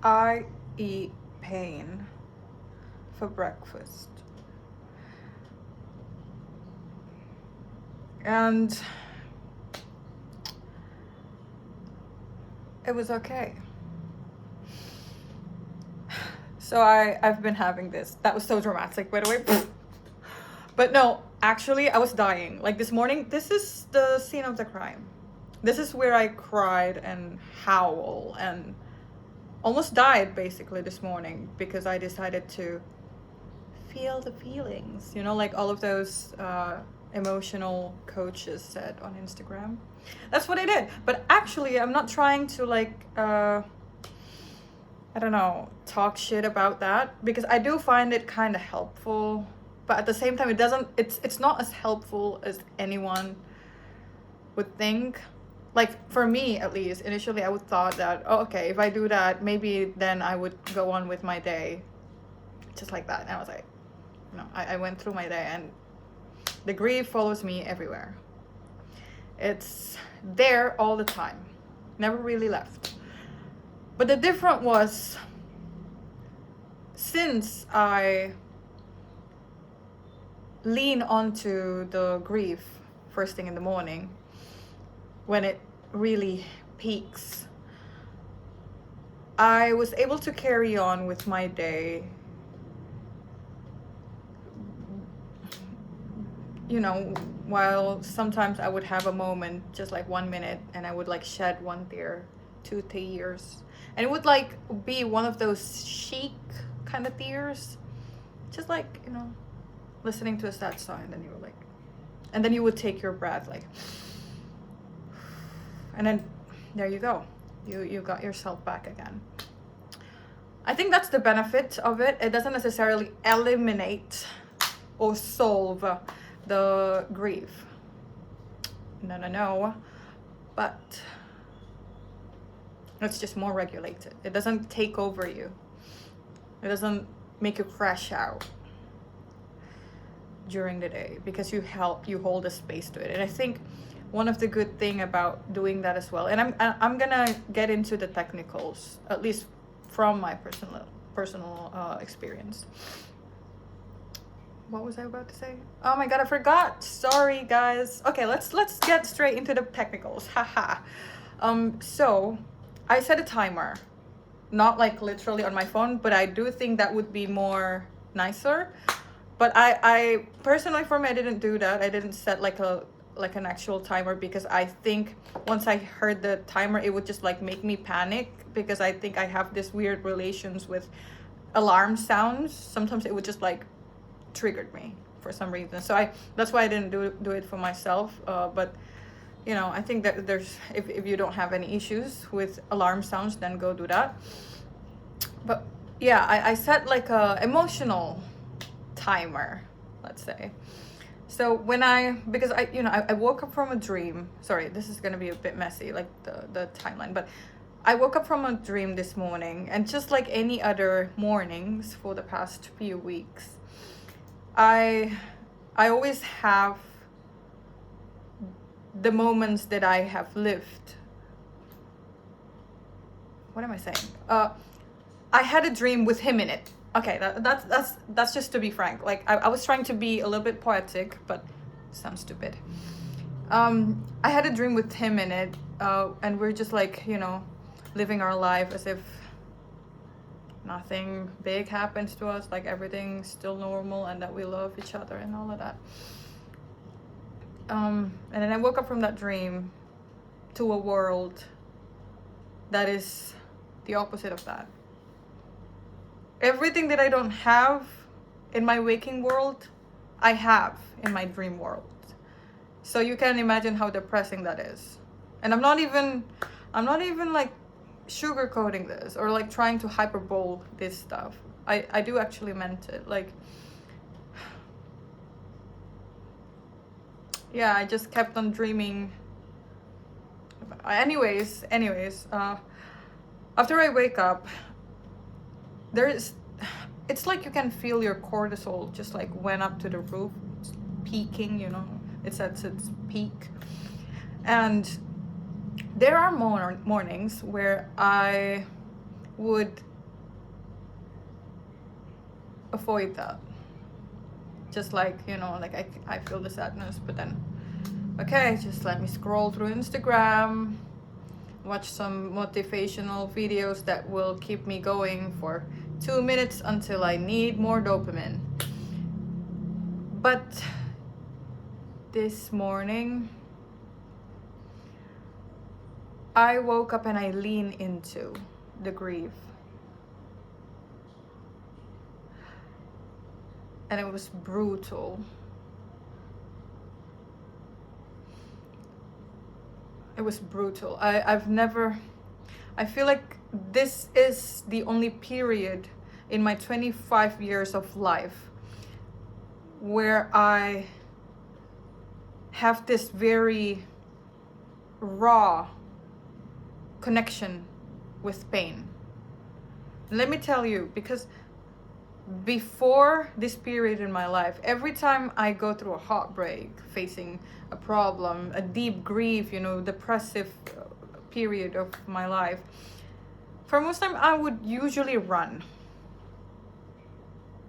I eat pain for breakfast. And it was okay. So I've been having this. That was so dramatic, by the way. But no, actually, I was dying. Like this morning, this is the scene of the crime. This is where I cried and howl and almost died basically this morning because I decided to feel the feelings. You know, like all of those emotional coaches said on Instagram. That's what I did. But actually, I'm not trying to like I don't know, talk shit about that because I do find it kind of helpful, but at the same time it's not as helpful as anyone would think. Like for me at least, initially I would thought that, oh, okay, if I do that, maybe then I would go on with my day just like that. And I was like, no, I went through my day and the grief follows me everywhere. It's there all the time, never really left. But the difference was, since I lean onto the grief first thing in the morning, when it really peaks, I was able to carry on with my day, you know, while sometimes I would have a moment, just like 1 minute, and I would like shed one tear, 2 tears. And it would like be one of those chic kind of tears. Just like, you know, listening to a sad song, and then you were like, and then you would take your breath like, and then there you go. You got yourself back again. I think that's the benefit of it. It doesn't necessarily eliminate or solve the grief. No. But it's just more regulated. It doesn't take over you. It doesn't make you crash out during the day because you hold a space to it. And I think one of the good thing about doing that as well, and I'm gonna get into the technicals, at least from my personal experience. What was I about to say? Oh my god, I forgot. Sorry guys. Okay, let's get straight into the technicals. Haha. So I set a timer, not like literally on my phone, but I do think that would be more nicer. But I personally, for me, I didn't do that. I didn't set like an actual timer because I think once I heard the timer, it would just like make me panic because I think I have this weird relations with alarm sounds. Sometimes it would just like triggered me for some reason. So that's why I didn't do it for myself. But you know, I think that there's, if you don't have any issues with alarm sounds, then go do that. But yeah, I set like a emotional timer, let's say. So because I woke up from a dream. Sorry, this is gonna be a bit messy, like the timeline, but I woke up from a dream this morning, and just like any other mornings for the past few weeks, I always have the moments that I have lived. What am I saying? I had a dream with him in it. Okay, that's just to be frank. Like I was trying to be a little bit poetic, but it sounds stupid. I had a dream with him in it, and we're just like, you know, living our life as if nothing big happens to us, like everything's still normal and that we love each other and all of that. And then I woke up from that dream to a world that is the opposite of that. Everything that I don't have in my waking world, I have in my dream world. So you can imagine how depressing that is. And I'm not even like sugarcoating this or like trying to hyperbole this stuff. I do actually meant it. Like, yeah, I just kept on dreaming. Anyways, after I wake up, it's like you can feel your cortisol just like went up to the roof, peaking, you know, it's at its peak. And there are mornings where I would avoid that. Just like, you know, like I feel the sadness, but then, okay, just let me scroll through Instagram, watch some motivational videos that will keep me going for 2 minutes until I need more dopamine. But this morning, I woke up and I leaned into the grief. And it was brutal. It was brutal. I feel like this is the only period in my 25 years of life where I have this very raw connection with pain. Let me tell you, because before this period in my life, every time I go through a heartbreak, facing a problem, a deep grief, you know, depressive period of my life, for most time I would usually run.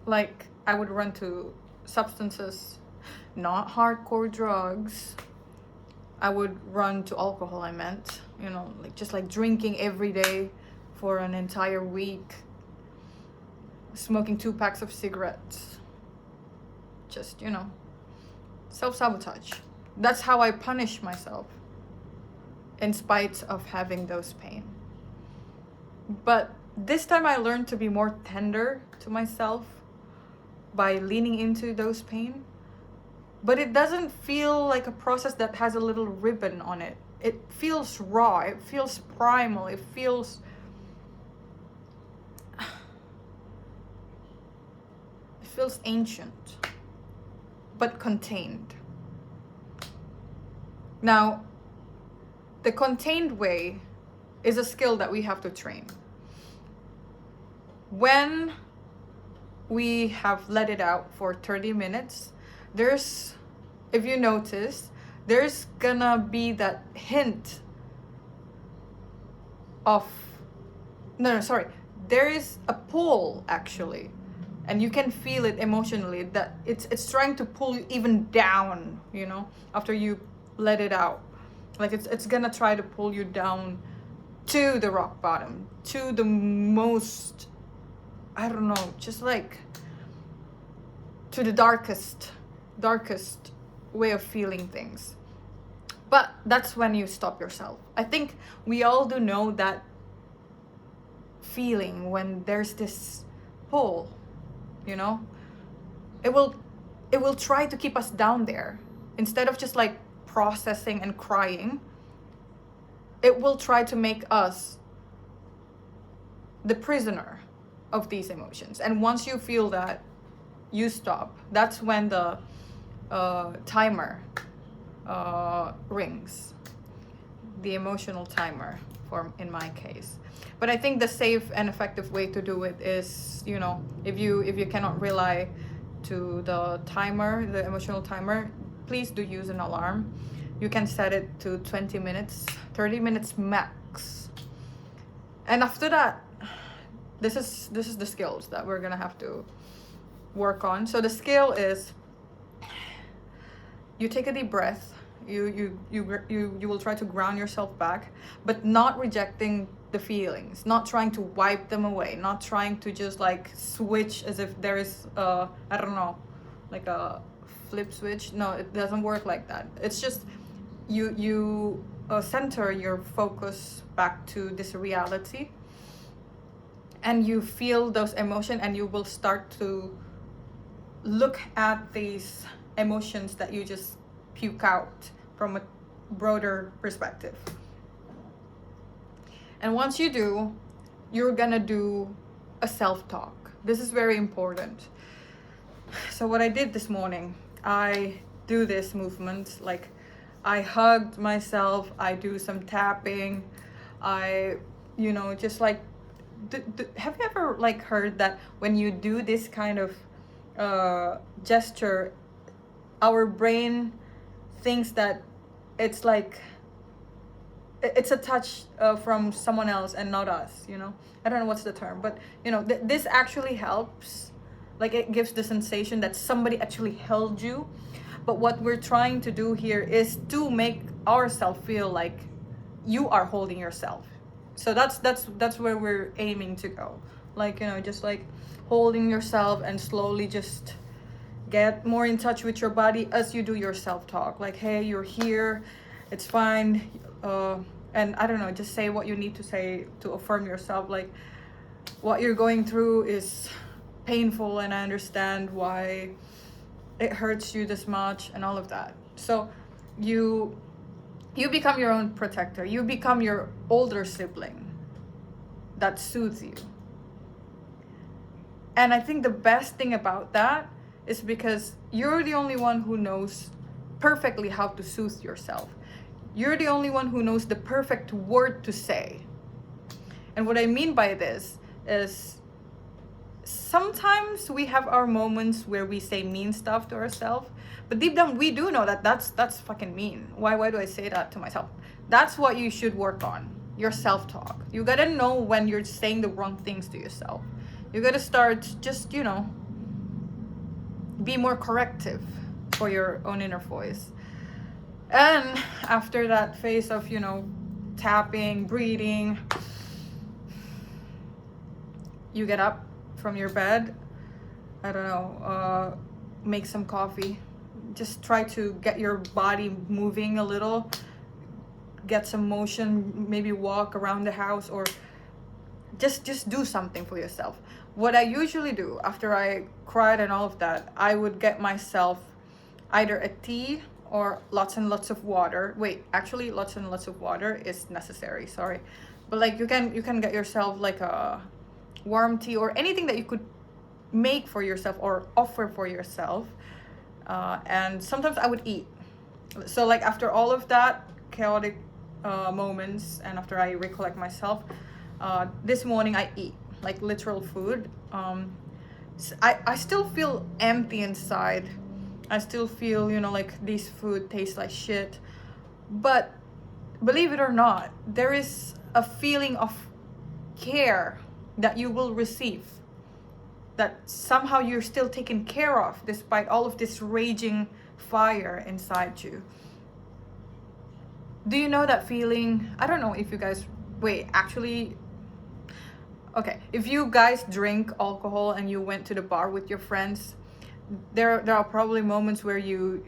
Like, I would run to substances, not hardcore drugs. I would run to alcohol, I meant, you know, like just like drinking every day for an entire week, smoking 2 packs of cigarettes, just, you know, self-sabotage. That's how I punish myself in spite of having those pain. But this time I learned to be more tender to myself by leaning into those pain. But it doesn't feel like a process that has a little ribbon on it. It feels raw, it feels primal, it feels ancient, but contained. Now, the contained way is a skill that we have to train. When we have let it out for 30 minutes, there's, if you notice, there's gonna be that hint of, no, sorry, there is a pull actually, and you can feel it emotionally that it's trying to pull you even down, you know, after you let it out. Like it's gonna try to pull you down to the rock bottom, to the most, I don't know, just like to the darkest way of feeling things. But that's when you stop yourself. I think we all do know that feeling when there's this pull, you know, it will try to keep us down there. Instead of just like processing and crying, it will try to make us the prisoner of these emotions. And once you feel that, you stop. That's when the timer rings, the emotional timer, in my case. But I think the safe and effective way to do it is, you know, if you cannot rely to the timer, the emotional timer, please do use an alarm. You can set it to 20 minutes, 30 minutes max. And after that, this is the skills that we're gonna have to work on. So the skill is, you take a deep breath, you will try to ground yourself back, but not rejecting the feelings, not trying to wipe them away, not trying to just like switch as if there is I don't know, like a flip switch. No, it doesn't work like that. It's just you center your focus back to this reality, and you feel those emotions, and you will start to look at these emotions that you just puke out from a broader perspective. And once you do, you're gonna do a self-talk. This is very important. So what I did this morning, I do this movement, like I hugged myself, I do some tapping, I, you know, just like, have you ever like heard that when you do this kind of gesture, our brain thinks that it's like it's a touch from someone else and not us, you know? I don't know what's the term, but you know, this actually helps Like it gives the sensation that somebody actually held you. But what we're trying to do here is to make ourselves feel like you are holding yourself. So that's where we're aiming to go. Like, you know, just like holding yourself and slowly just get more in touch with your body as you do your self-talk. Like, hey, you're here, it's fine. And I don't know, just say what you need to say to affirm yourself. Like, what you're going through is painful, and I understand why it hurts you this much and all of that. So you become your own protector. You become your older sibling that soothes you. And I think the best thing about that is because you're the only one who knows perfectly how to soothe yourself. You're the only one who knows the perfect word to say. And what I mean by this is sometimes we have our moments where we say mean stuff to ourselves, but deep down we do know that that's fucking mean. Why do I say that to myself? That's what you should work on, your self-talk. You gotta know when you're saying the wrong things to yourself. You gotta start just, you know, be more corrective for your own inner voice. And after that phase of, you know, tapping, breathing, you get up from your bed. I don't know, make some coffee. Just try to get your body moving a little, get some motion, maybe walk around the house, or just do something for yourself. What I usually do after I cried and all of that, I would get myself either a tea or lots and lots of water. Wait, actually lots and lots of water is necessary, sorry. But like you can get yourself like a warm tea or anything that you could make for yourself or offer for yourself. And sometimes I would eat. So like after all of that chaotic moments, and after I recollect myself, this morning I eat like literal food. I still feel empty inside. I still feel, you know, like this food tastes like shit. But believe it or not, there is a feeling of care that you will receive, that somehow you're still taken care of despite all of this raging fire inside you. Do you know that feeling? I don't know if you guys, wait, actually, okay, if you guys drink alcohol and you went to the bar with your friends, there are probably moments where you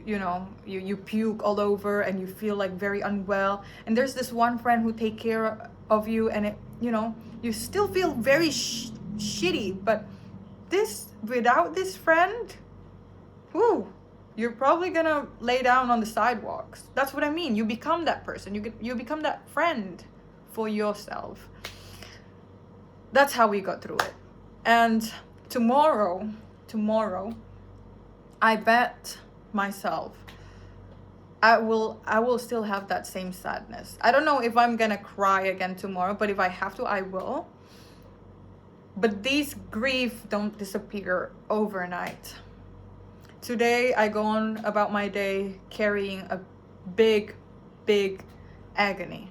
puke all over and you feel like very unwell, and there's this one friend who take care of you, and it, you know, you still feel very shitty. But this, without this friend, whoo, you're probably gonna lay down on the sidewalks. That's what I mean. You become that person. You become that friend for yourself. That's how we got through it. And tomorrow, I bet myself I will still have that same sadness. I don't know if I'm gonna cry again tomorrow, but if I have to, I will. But these grief don't disappear overnight. Today I go on about my day carrying a big agony.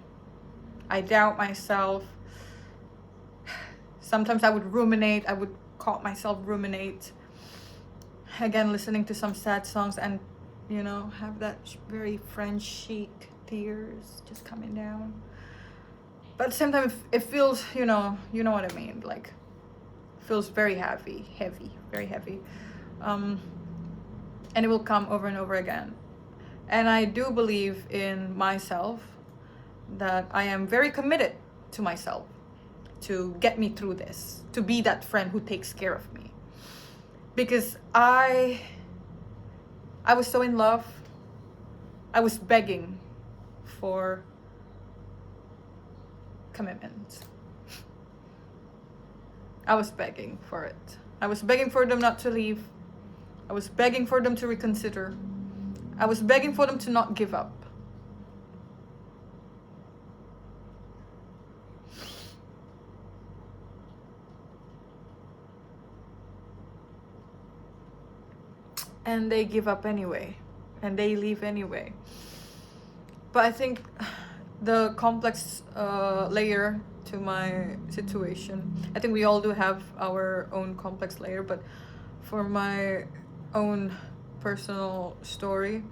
I doubt myself. Sometimes I would ruminate. I would call myself ruminate. Again, listening to some sad songs and, you know, have that very French chic tears just coming down. But at the same time, it feels, you know what I mean. Like, feels very heavy, very heavy. And it will come over and over again. And I do believe in myself, that I am very committed to myself to get me through this, to be that friend who takes care of me. Because I was so in love. I was begging for commitment. I was begging for it. I was begging for them not to leave. I was begging for them to reconsider. I was begging for them to not give up. And they give up anyway. And they leave anyway. But I think the complex layer to my situation, I think we all do have our own complex layer, but for my own personal story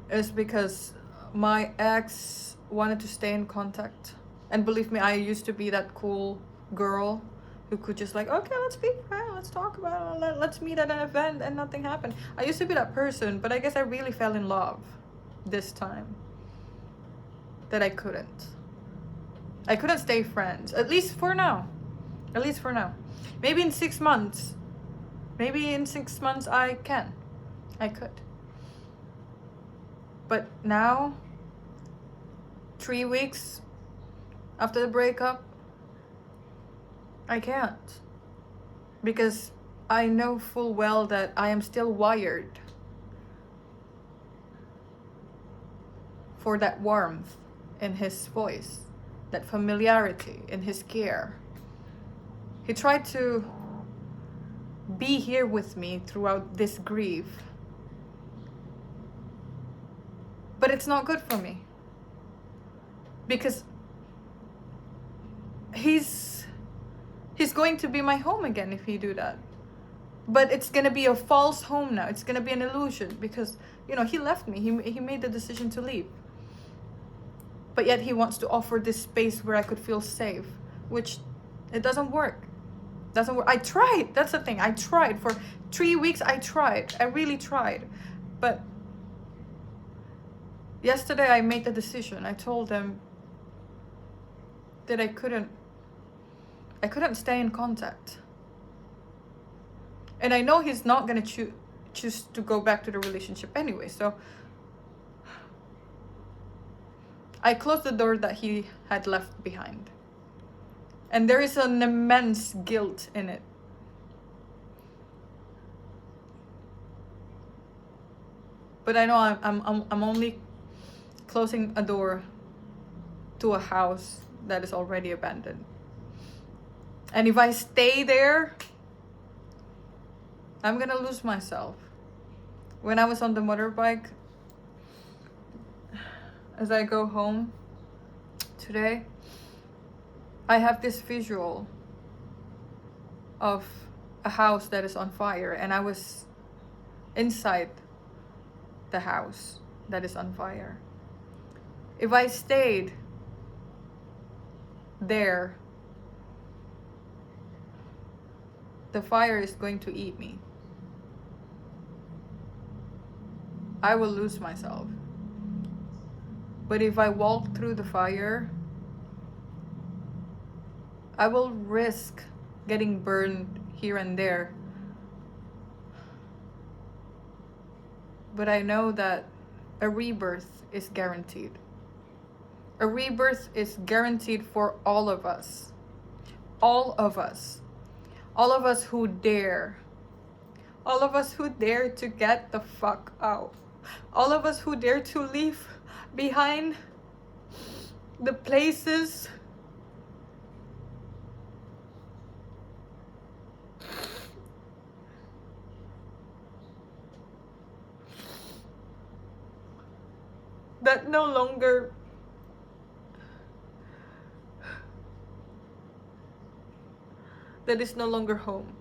is because my ex wanted to stay in contact. And believe me, I used to be that cool girl who could just like, okay, let's be friends, let's talk about it, let's meet at an event, and nothing happened. I used to be that person, but I guess I really fell in love this time that I couldn't. I couldn't stay friends, at least for now. At least for now. Maybe in 6 months. Maybe in 6 months I can. I could. But now, 3 weeks after the breakup, I can't. Because I know full well that I am still wired for that warmth in his voice, that familiarity in his care. He tried to be here with me throughout this grief. But it's not good for me. Because he's going to be my home again if he do that. But it's gonna be a false home now. It's gonna be an illusion because, you know, he left me. He made the decision to leave. But yet he wants to offer this space where I could feel safe, which it doesn't work. Doesn't work. I tried. That's the thing. I tried for 3 weeks. I tried. I really tried. But yesterday I made the decision. I told him that I couldn't stay in contact. And I know he's not gonna choose to go back to the relationship anyway. So I closed the door that he had left behind. And there is an immense guilt in it. But I know I'm only closing a door to a house that is already abandoned. And if I stay there, I'm gonna lose myself. When I was on the motorbike, as I go home today, I have this visual of a house that is on fire, and I was inside the house that is on fire. If I stayed there, the fire is going to eat me. I will lose myself. But if I walk through the fire, I will risk getting burned here and there. But I know that a rebirth is guaranteed. A rebirth is guaranteed for all of us. All of us. All of us who dare. All of us who dare to get the fuck out. All of us who dare to leave behind the places that no longer that is no longer home.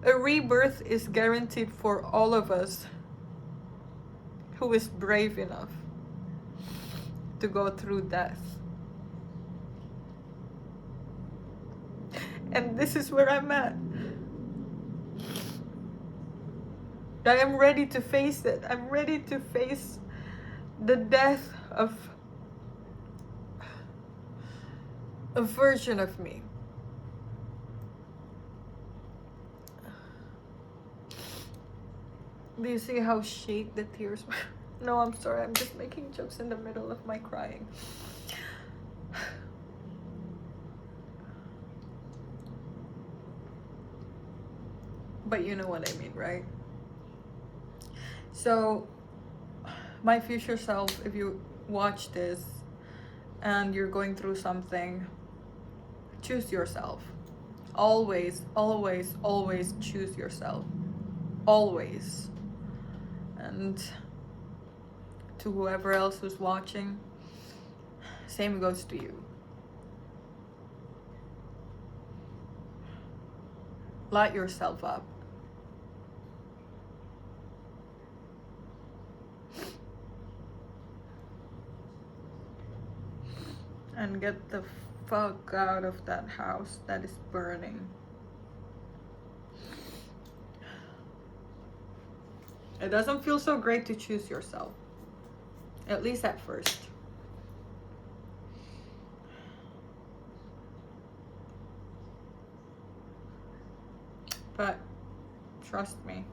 A rebirth is guaranteed for all of us who is brave enough to go through death. And this is where I'm at. I am ready to face it. I'm ready to face the death of a version of me. Do you see how shake the tears were? No, I'm sorry. I'm just making jokes in the middle of my crying. But you know what I mean, right? So, my future self, if you watch this and you're going through something, choose yourself. Always, always, always choose yourself. Always. And to whoever else who's watching, same goes to you. Light yourself up. And get the fuck out of that house that is burning. It doesn't feel so great to choose yourself. At least at first. But trust me.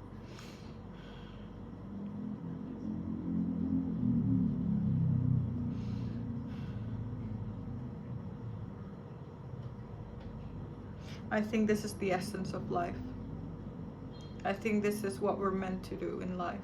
I think this is the essence of life. I think this is what we're meant to do in life.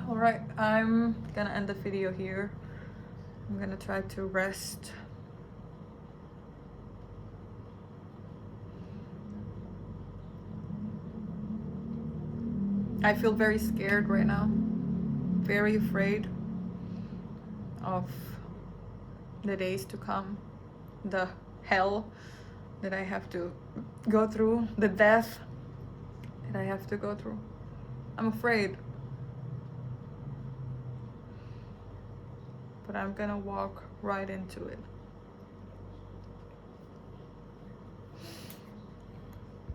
Alright, I'm gonna end the video here. I'm gonna try to rest. I feel very scared right now. Very afraid of the days to come. The hell that I have to go through. The death that I have to go through. I'm afraid. But I'm gonna walk right into it.